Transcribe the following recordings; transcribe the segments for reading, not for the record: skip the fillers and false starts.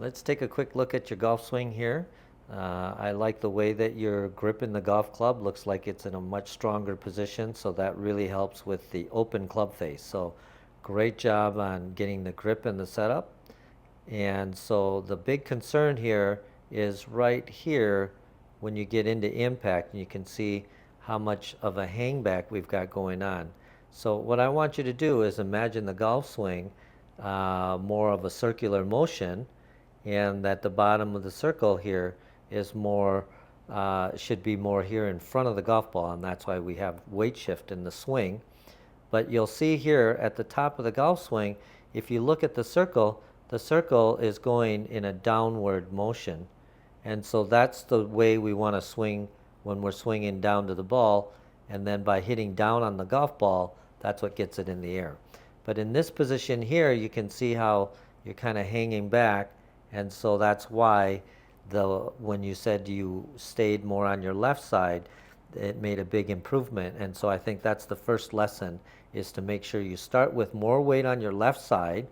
Let's take a quick look at your golf swing here. I like the way that you're gripping the golf club. Looks like it's in a much stronger position, so that really helps with the open club face. So great job on getting the grip and the setup. And so the big concern here is right here when you get into impact, and you can see how much of a hangback we've got going on. So what I want you to do is imagine the golf swing more of a circular motion, and that the bottom of the circle here is more should be more here in front of the golf ball, and that's why we have weight shift in the swing. But you'll see here at the top of the golf swing, if you look at the circle is going in a downward motion, and so that's the way we want to swing when we're swinging down to the ball, and then by hitting down on the golf ball, that's what gets it in the air. But in this position here, you can see how you're kind of hanging back, and so that's why when you said you stayed more on your left side, it made a big improvement. And so I think that's the first lesson, is to make sure you start with more weight on your left side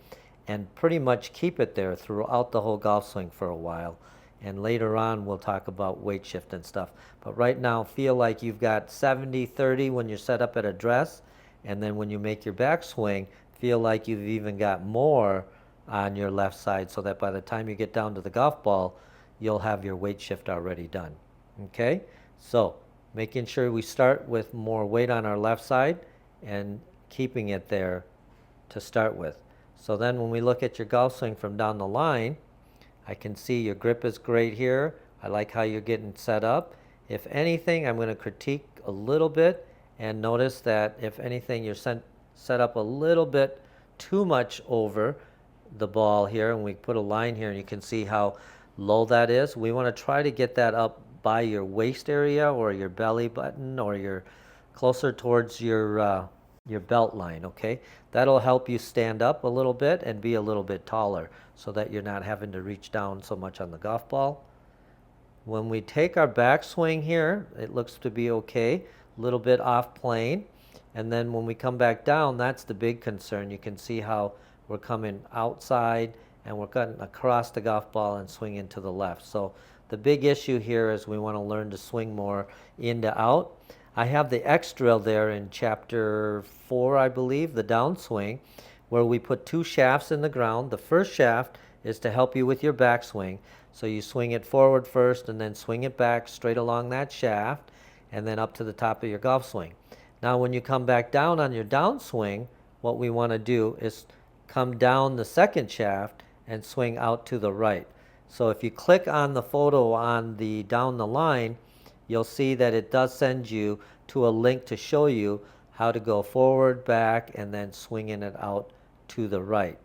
and pretty much keep it there throughout the whole golf swing for a while. And later on we'll talk about weight shift and stuff. But right now feel like you've got 70-30 when you're set up at address, and then when you make your backswing, feel like you've even got more on your left side, so that by the time you get down to the golf ball, you'll have your weight shift already done. Okay, so making sure we start with more weight on our left side and keeping it there to start with. So then when we look at your golf swing from down the line, I can see your grip is great here. I like how you're getting set up. If anything, I'm going to critique a little bit, and notice that if anything, you're set up a little bit too much over the ball here, and we put a line here, and you can see how low that is. We want to try to get that up by your waist area or your belly button, or your closer towards your belt line. Okay, that'll help you stand up a little bit and be a little bit taller, so that you're not having to reach down so much on the golf ball. When we take our backswing here, it looks to be okay, a little bit off plane, and then when we come back down, that's the big concern. You can see how we're coming outside and we're cutting across the golf ball and swinging to the left. So the big issue here is we want to learn to swing more in to out. I have the X drill there in chapter 4, I believe, the downswing, where we put 2 shafts in the ground. The first shaft is to help you with your backswing. So you swing it forward first and then swing it back straight along that shaft and then up to the top of your golf swing. Now when you come back down on your downswing, what we want to do is come down the second shaft and swing out to the right. So if you click on the photo on the down the line, you'll see that it does send you to a link to show you how to go forward, back, and then swinging it out to the right.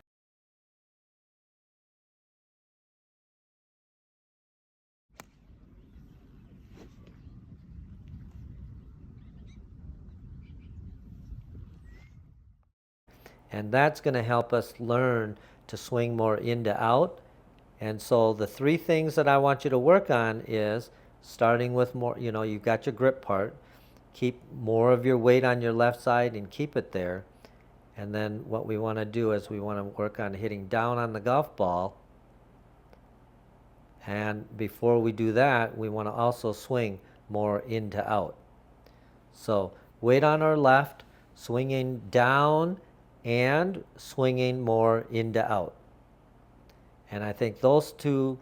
And that's going to help us learn to swing more in to out. And so the 3 things that I want you to work on is starting with more, you've got your grip part. Keep more of your weight on your left side and keep it there. And then what we want to do is we want to work on hitting down on the golf ball. And before we do that, we want to also swing more in to out. So weight on our left, swinging down and swinging more in to out. And I think those 3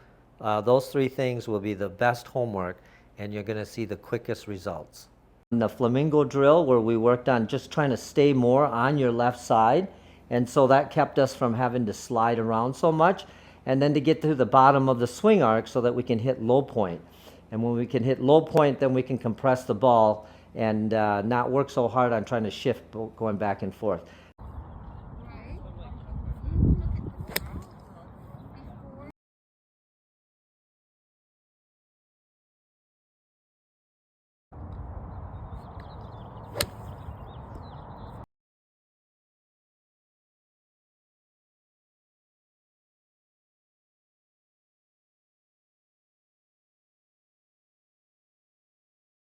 things will be the best homework, and you're going to see the quickest results. The Flamingo drill, where we worked on just trying to stay more on your left side, and so that kept us from having to slide around so much, and then to get to the bottom of the swing arc so that we can hit low point. And when we can hit low point, then we can compress the ball and not work so hard on trying to shift going back and forth.